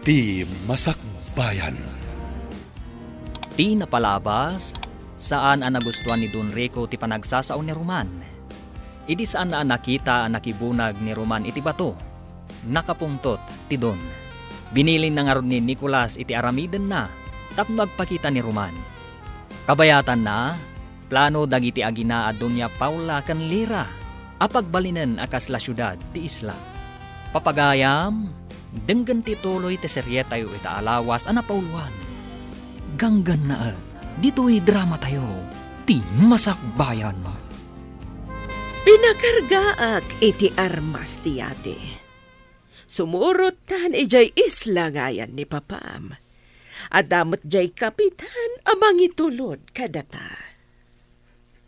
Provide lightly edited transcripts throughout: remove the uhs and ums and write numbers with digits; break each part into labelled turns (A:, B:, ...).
A: Ti Masakbayan.
B: Ti napalabas, saan ang nagustuhan ni Don Rico ti panagsasaon ni Roman. Idi saan na nakita ang nakibunag ni Roman iti bato. Nakapungtot ti Don. Binilin na nga ron ni Nicolas iti aramiden na, tapno agpakita ni Roman. Kabayatan na, plano dagiti agina at Doña Paula kan Lira, apagbalinan akas la syudad ti isla. Papagayam, denggan ti tuloy ti serye tayo ita alawas anapauluan. Ganggan na dito'y drama tayo, ti Masakbayan.
C: Pinakargaak iti armas ti ate. Sumurot tan ijay isla ngayan ni Papam. Adamot jay kapitan amang itulod kadata.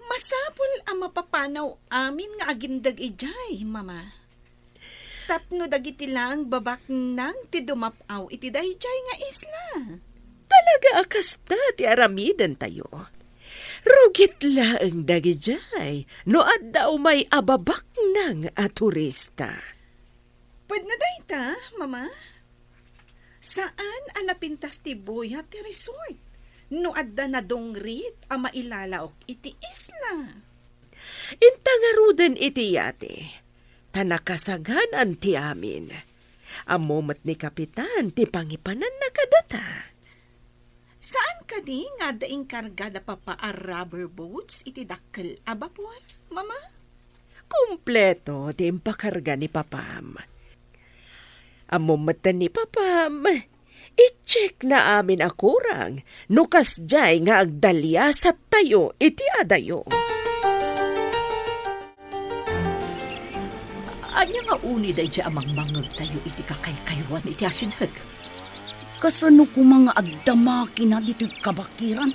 D: Masapul ang mapapanaw amin nga agindag ijay, mama. Tapno dagiti lang babak nang ti dumapaw iti dayjay nga isla.
C: Talaga akasta ti aramiden tayo. Rugit laeng dagijay no adda may ababak nang a turista.
D: Pwede na dayta, mama? Saan ang napintas ti buya ti resort? No adda na dongrit ang mailalaok iti isla.
C: Intangaruden iti yate. Tanakasagan ang ti amin. Amomat ni kapitan ti pangipanan na kadata.
D: Saan ka di nga daing kargada pa a rubber boats iti dakkel abapuan, mama?
C: Kumpleto ti impakarga ni Papam. Amomat ni Papam. I-check na amin akurang, nukas jay nga agdalya sa tayo iti adayo.
E: Anya nga uni day jay amang mangag tayo iti kakaykaywan iti asinag.
F: Kasano ko mga agdamaki na dito'y kabakiran?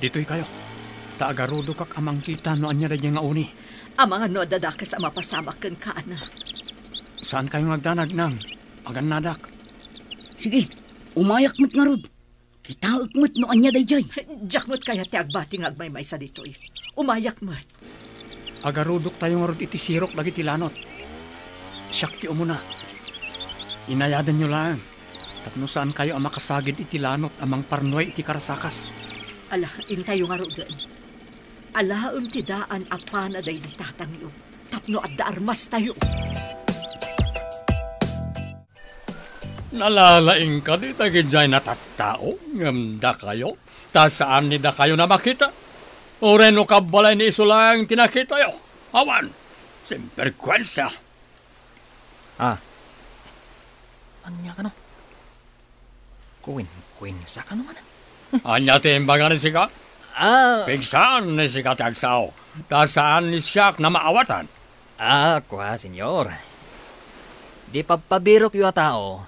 G: Dito'y kayo. Taagarudo kak amang kita no anya day nga uni.
E: Amang ano dadakas ang mapasamak kan kaana.
G: Saan kayo nagdanag nang? Agan nadak.
F: Sige, umayak mo't nga rod. Kitaak mo't no anya day jay.
E: Diyak mo't kaya ti agbati nga agmay-may sa dito'y. Umayak mo't.
G: Agarudok tayo nga rod iti sirok lagi ti lanot. Siyak ti umuna. Inayadan nyo lang. Tapno saan kayo ang makasagid iti lanot amang parnoy iti karasakas.
E: Ala, intayo nga rogan. Alaon ti daan apana day di tatangyo. Tapno at da armas tayo.
G: Nalalaing ka di tagidjay na tattao. Ngamda kayo. Ta saan ni da kayo na makita? O reno kabalay ni iso lang tinakita yo. Awan. Simperkwensya.
B: Anya ka no? Kuin sa ka naman.
G: Anya timbangan ni sika? Pigsaan ni sika tagsaw. Ta saan ni siyak na maawatan?
B: Kwa, senyor. Di pagpabirok yu a tao.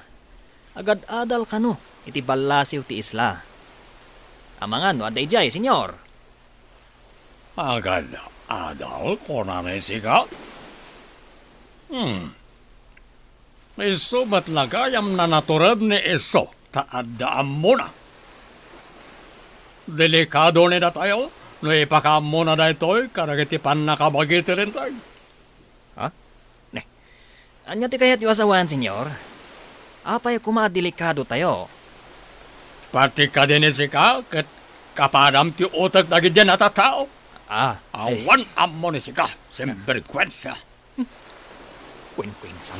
B: Agad adal ka no, iti balasiw ti isla. Amangan no, aday jay, senyor.
G: Agad adal ko na ni sika? Iso matlagayam na naturab ni iso. Taadaan mo na. Delikado ni na tayo. No ipakam mo na da ito'y karagitipan na kabagiti rin tayo.
B: Anya ti kayat yu asawan, senyor? Apay kumadelikado tayo.
G: Pati ka din isika, kat kapadam ti utak na gidyan na tatao. Awan amo ni sika, simberkwensya.
B: Kwin-kwinsan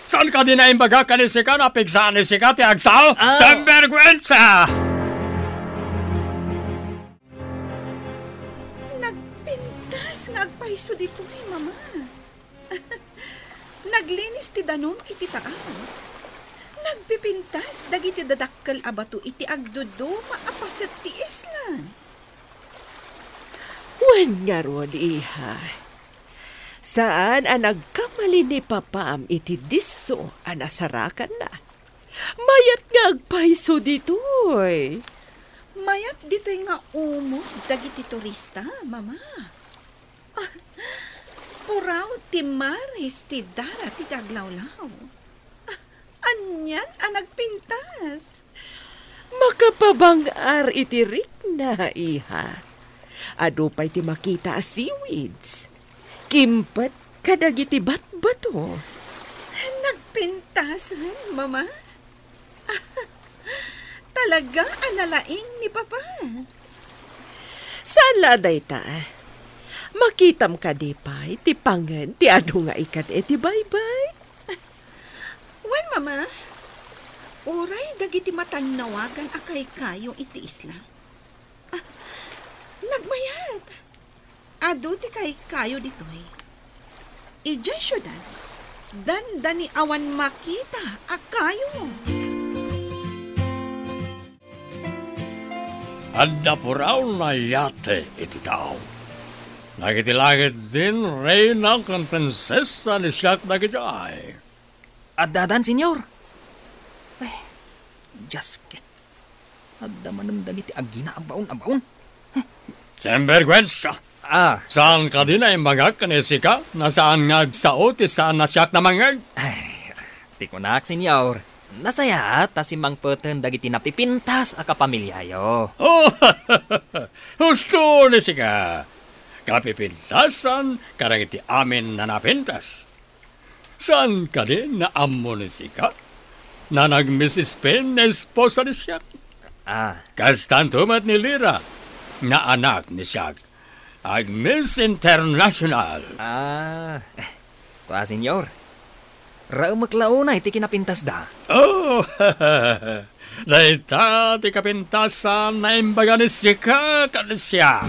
G: Saan ka din na imbaga ka ni sika, napigsaan ni sika, ti agsaw, simberkwensya!
D: Nagpintas nga agpaiso dito mama. Naglinis ti danon iti taaw. Nagpipintas dagiti dadakkel abato iti agdudo maapaset ti isla.
C: Wen nga ron, iha. Saan ang nagkamali ni Papam iti diso ang nasarakan na? Mayat nga agpaiso dito'y.
D: Mayat dito'y nga umot dagiti turista, mama. Puraw ti maris ti dara ti taglawlaw. Anyan ang nagpintas.
C: Makapabangar iti rikna, iha. Adupay ti makita a seaweeds. Kimpat kadagiti batbato.
D: Nagpintasan, mama? Talaga analaing ni Papa.
C: Saan laday ta? Makitam ka di pa'y, ti pangan, ti ado nga ikat ti baybay.
D: Wan, Mama. Oray, dagiti matanawagan akay kayo iti isla. Nagmayat. Ado ti kay kayo ditoy. Ijay syudad. Dandani awan makita akayo.
H: Adda po raw na yate iti tao. Nagitilagit din reyna kan prinsesa ni siyak nagitay.
B: Addadan, senyor. Ay, Jaske. Adda manandag iti agina abaon.
H: Sembergwensa. Saan ka din ay magak kanisika? Nasaan nga sao ti saan na siyak na mangag?
B: Ay, ti kunak, senyor. Nasaya ta si Mang Peten dagiti napipintas a kapamilyayo.
H: Oh, husto ni sika. Kapipintasan karang iti amin na napintas. Saan ka din na amo ni sika? Na nag-Mrs. Pen na esposa ni siyak. Kastantumat ni Lira na anak ni siyak. Ag Miss International.
B: Tuwa, senyor. Raumaklaw na iti kinapintas da.
H: Oh, laita ti kapintasan na imbaga ni sika kanisya.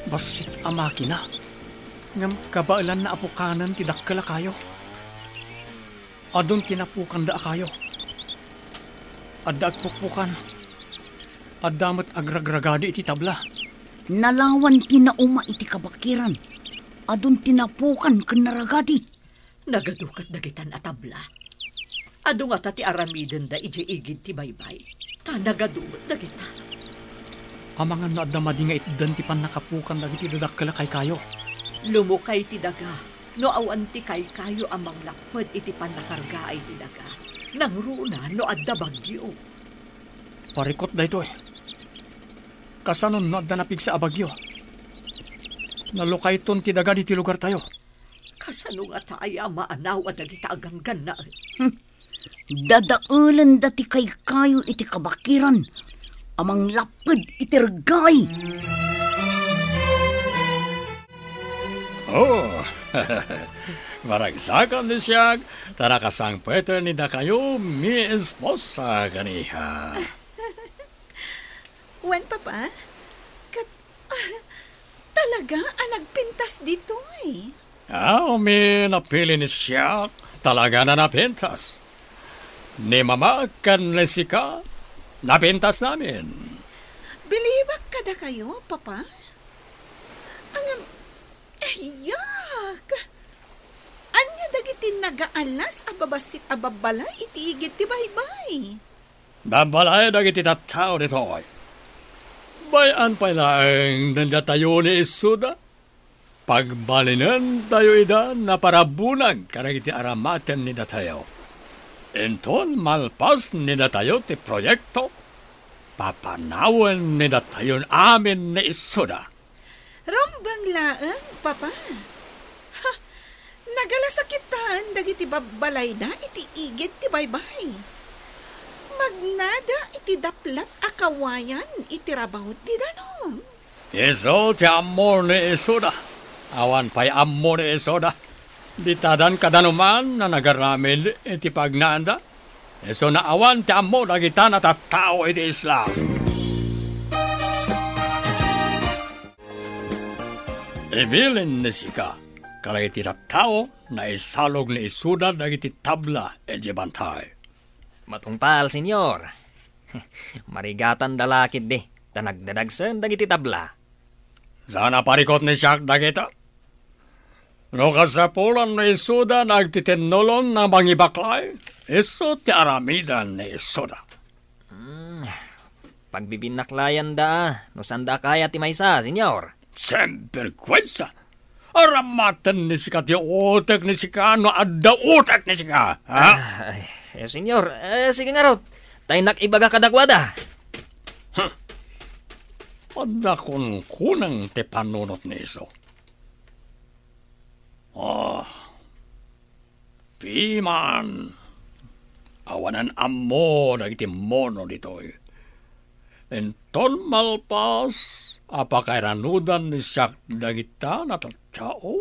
G: Basit a makina. Ngam kabailan na apukanan ti dakkala kayo. Adon kinapukan da kayo. Adda agpukpukan. Addamat agragragadi iti tabla.
F: Nalawan tinauma iti kabakiran. Adun tinapukan kanaragadi.
E: Nagadukat dagitan a tabla. Adu nga ti aramiden da iji igid ti baybay. Ta nagadumat dagita.
G: Amangan na adamadi nga itdan ti pan nakapukan dagiti dadakkala kay kayo.
E: Lumukay ti daga. No awan ti kay kayo amang lakpad iti pan nakarga ay ti daga. Nang runa no adda bagyo.
G: Parikot da ito eh. Kasanon no adda napig sa abagyo. Nalukay ton ti daga di ti lugar tayo.
E: Kasano nga taaya maanaw at dagita aganggan na.
F: Dadaulan dati kay kayo iti kabakiran. Amang lapad iti regay.
H: Oh, maragsakan ni siyag. Tarakasang pwede ni da kayo mi esposa ganiha.
D: Wan, Papa? Talaga nagpintas dito eh.
H: May napili ni siya. Talaga na napintas. Ni Mama kan lesika, napintas namin.
D: Bilibak kada kayo, Papa? Yak! Anya dagiti nagaalas ababasit ababalay itiigit ti baybay.
H: Babalay dagiti tattao dito. Bayan pa lang nanda tayo ni Isuda. Pagbalinan tayo ida na parabunag karagiti aramaten ni datayo. Enton malpas ni datayo ti proyekto. Papanawan ni datayon amin ni Isuda.
D: Rambang laang, Papa. Ha, nagalasakitan dagiti babalay da iti igit ti baybay. Magnada iti daplat akawayan iti rabaw ti danom.
H: Iso ti amor ni Isuda. Awan pa'y amor ni Isuda. Ditadan kadanuman na nagaramid iti pagnanda. Iso na awan ti amor na kita na tattao iti Islam. Ibilin ni sika. Kala iti tattao na isalog ni Isuda dagiti tabla iti bantay.
B: Matungpal, senyor. Marigatan dalakid di. Tanagdadagsan dagiti tabla.
H: Sana parikot ni siyak dagita. No kasapulan ni Isuda nagtitinolon na mangibaklay. Iso ti aramidan ni Isuda.
B: Pagbibinaklayan da. No sanda kaya ti maysa, senyor.
H: Semperkwensa. Aramatan ni sika ti utek ni sika no adda utek ni sika. Ha?
B: Senyor, sige nga raw. Tayo nakibaga kadakwada.
H: Adda kun kunang ti panunot ni iso. Piman. Awanan ammo dagiti mono ditoy. Enton malpas, apakairanudan ni siyak dagita na tatsao,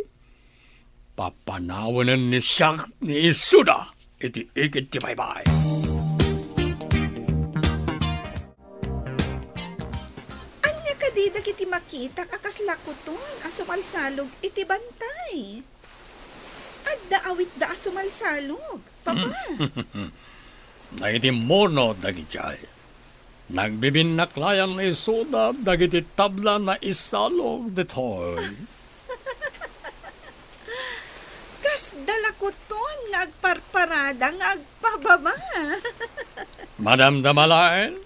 H: papanawanan ni siyak ni Isuda, iti ikit ti baybay.
D: Anya ka di dagiti makita akas lakuton asumalsalog iti bantay. Adda awit da asumalsalog, papa.
H: Dagiti mono dagitay. Nagbibinaklayan ni Isuda dagiti tabla na isalog ditoy.
D: Kas dalakuton nga agparparada nga agpababa.
H: Madamdamalain,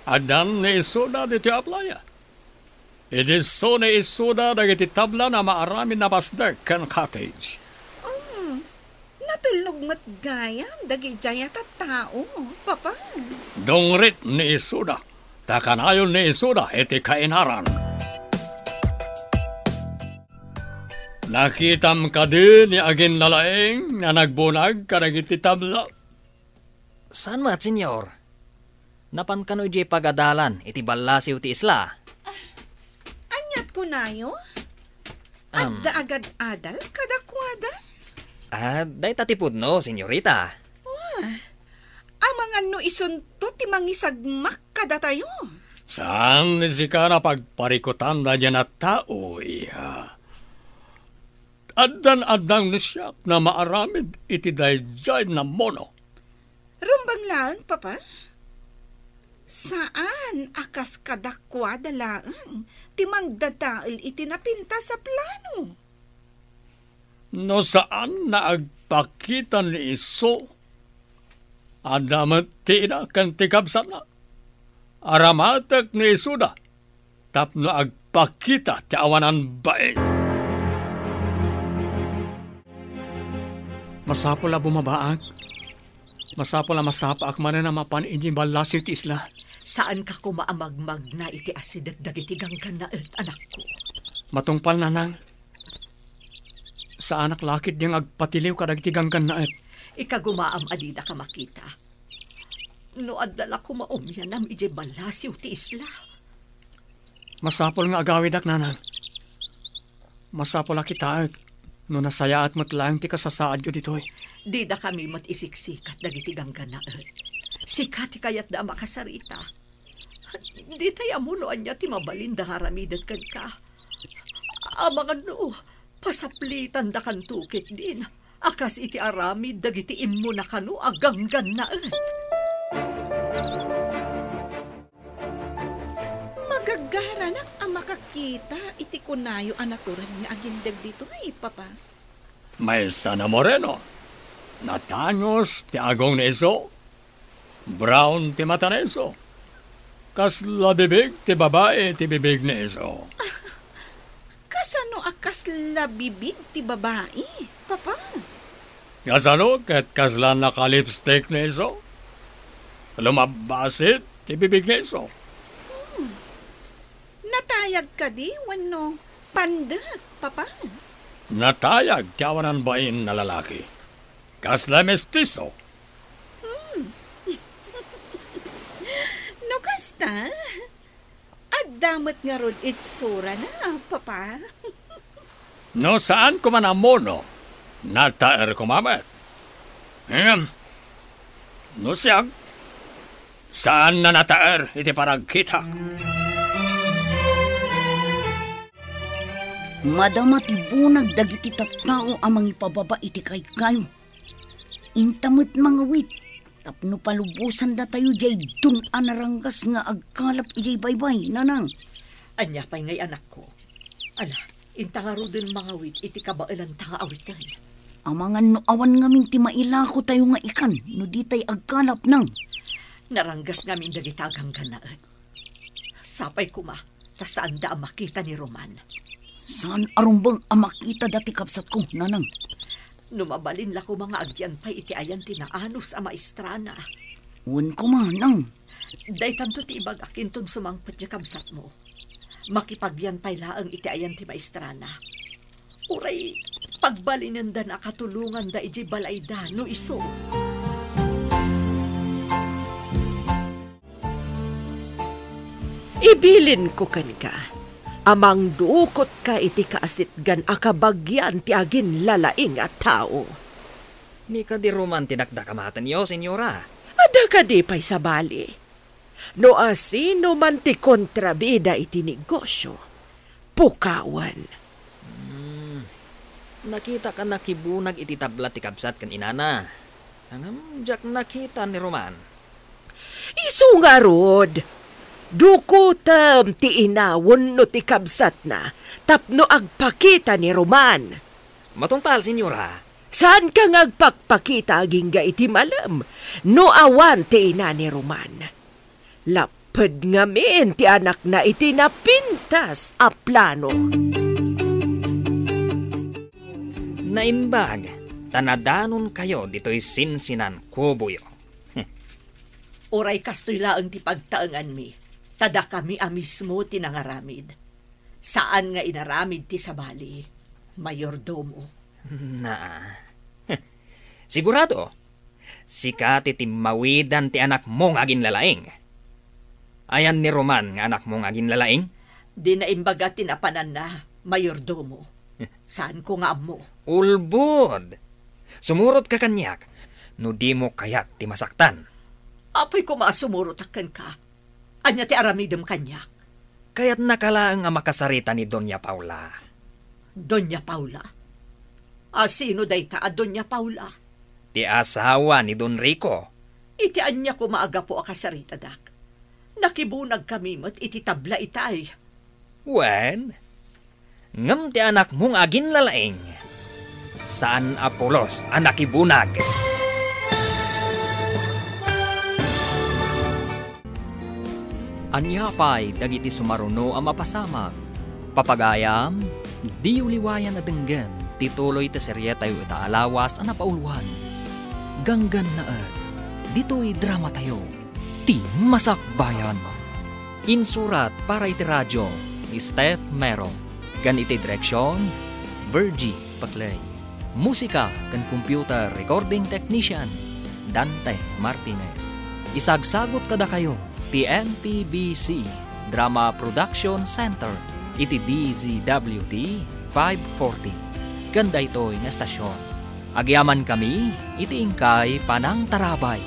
H: adan ni Isuda dito aplaya. Idiso ni Isuda dagiti tabla na maaramin na pasdek kan cottage.
D: Natulog mat gayam dagi jayat at tao, papa.
H: Dongrit ni Isuda, takanayon ni Isuda iti kainaran. Nakitam ka din ni agin lalaeng na nagbunag karagiti tabla.
B: Saan mat, senyor? Napan kano iti pagadalan, iti balasiw ti isla.
D: Anyat ko nayo? Adda agad adal kadakwada?
B: Day tatipod no, senyorita.
D: Amangan no isunto ti mangisagmak kada tayo.
H: Saan ni sika na pagparikutan na dyan at tao, iha? Adan-adang ni siya na maaramid iti dayjay na mono.
D: Rumbang lang, papa? Saan akas kadakwada lang ti mangdadaal iti napinta sa plano?
H: No saan na agpakita ni Iso? Adamat ti ina kan tikabsat na. Aramatak ni Isuda. Tapno agpakita ti awanan bae.
G: Masapol a bumabaag. Masapol a masapaak man na mapan iti balasiw ti isla.
E: Saan ka kumaamagmag na iti asidat dagiti ganggan na anak ko?
G: Matungpal na nang. Sa anak lakit niyang agpatiliw kadagiti ganggan na
E: Ikagumaam adida ka makita. No adala ko maumyanam iti balasiw ti isla.
G: Masapol nga agawidak nanang. Masapol a kitaag. No nasaya at matlang ti kasasaad yo ditoy.
E: Di da kami matisiksikat dagiti ganggan na Sikat kayat da makasarita. Di tayo amunoan niya ti mabalin da haramidat kan ka. Amangan no, pasaplitan da kan tukit din. Akas iti aramid dagiti immo na kano aganggan na
D: Magagaranak ang makakita iti kunayo anaturan nga agindag dito ay papa.
H: May sana moreno. Natanyos ti agong na Iso. Brown ti mata na Iso. Kas labibig ti babae ti bibig na Iso.
D: Kasano akas labibig ti babae, papa?
H: Kasano kat kaslan naka-lipstick na Iso. Lumabasit ti bibig na Iso.
D: Natayag ka di, wano pandak, papa?
H: Natayag ti awanan bain na lalaki. Kasla mestizo.
D: No kasta? Adamot nga rod itsura na, papa.
H: No saan ko man amono, nataer ko mamet. No siyag, saan na nataer iti paragkita?
F: Madama ti bunag dagiti tattao amang ipababa iti kayo. Intamot mga wit, tapno palubusan da tayo jay dun anaranggas nga agkalap ijay baybay, nanang.
E: Anya pa'y ngay anak ko. Ala, intangaro din mga wit iti kabailan tanga awitan.
F: Amangan no awan ngamin ti mailako tayo nga ikan, no di tay agkalap nang.
E: Naranggas ngamin dagitagang ganaan. Sapay kuma, tasaan da ang makita ni Roman.
F: Saan arumbang amakita dati kapsat ko, nanang?
E: Numabalin la ko mga agyan pa'y iti ayan tinaanos a maestrana.
F: Uwan ko manang.
E: Day tanto ti ibag akinton sumangpat ya kabsat mo. Makipagyan pa'y laang iti ayan ti maestrana. Uray, pagbalinan da nakatulungan da iji balayda no iso.
C: Ibilin ko kan ka. Amang dukot ka iti kaasitgan akabagyan ti agin lalaing at tao.
B: Ni ka di Roman tinakdakamatan yo, senyora.
C: Ada ka di pa'y sabali. No asino man ti kontrabida iti negosyo. Pukawan.
B: Nakita ka nakibunag iti tabla ti kabsat kan inana. Angam, jak nakita ni Roman.
C: Isu nga rod. Dukutam ti inawon no ti kabsat na tapno agpakita ni Roman.
B: Matungpal, senyora.
C: Saan ka ngagpakpakita agingga iti malam no awan ti ina ni Roman? Lapad ngamin ti anak na iti napintas a plano.
B: Naimbag, tanadanon kayo dito'y sinsinan kubuyo.
E: Uray kastoy laang ti pagtaangan mi. Tada kami mismo tinangaramid. Saan nga inaramid ti sabali? Mayordomo.
B: Na. Sigurado, sikat iti mawidan ti anak mong agin lalaing. Ayan ni Roman nga anak mong agin lalaing?
E: Di na imbaga tinapanan na, mayordomo. Saan ko nga mo?
B: Ulbod. Sumurot ka kanyak, no di mo kayak ti masaktan.
E: Apoy ko masumurot akan ka. Anya ti aramidem kanyak.
B: Kaya't nakalaang nga makasarita ni Doña Paula.
E: Doña Paula? Sino day ta a Doña Paula?
B: Ti asawa ni Don Rico.
E: Iti anya ko maaga po akasarita dak. Nakibunag kami mo't iti tabla itay.
B: Wen, ngam ti anak mong agin lalaing. Saan Apolos anak ibunag? Anyapay dagiti sumaruno ang mapasamag. Papagayam, di uliwayan na denggan, tituloy ta serye tayo itaalawas ang napauluhan. Ganggan na dito'y drama tayo, ti Masakbayan. Insurat para iti radyo, ni Steph Mero. Gan iti direksyon, Virgie Paclay. Musika kan computer recording technician, Dante Martinez. Isagsagot kada kayo, TNPBC Drama Production Center iti DZWT 540. Ganda ito'y na stasyon. Agyaman kami iti ingkay Panang Tarabay.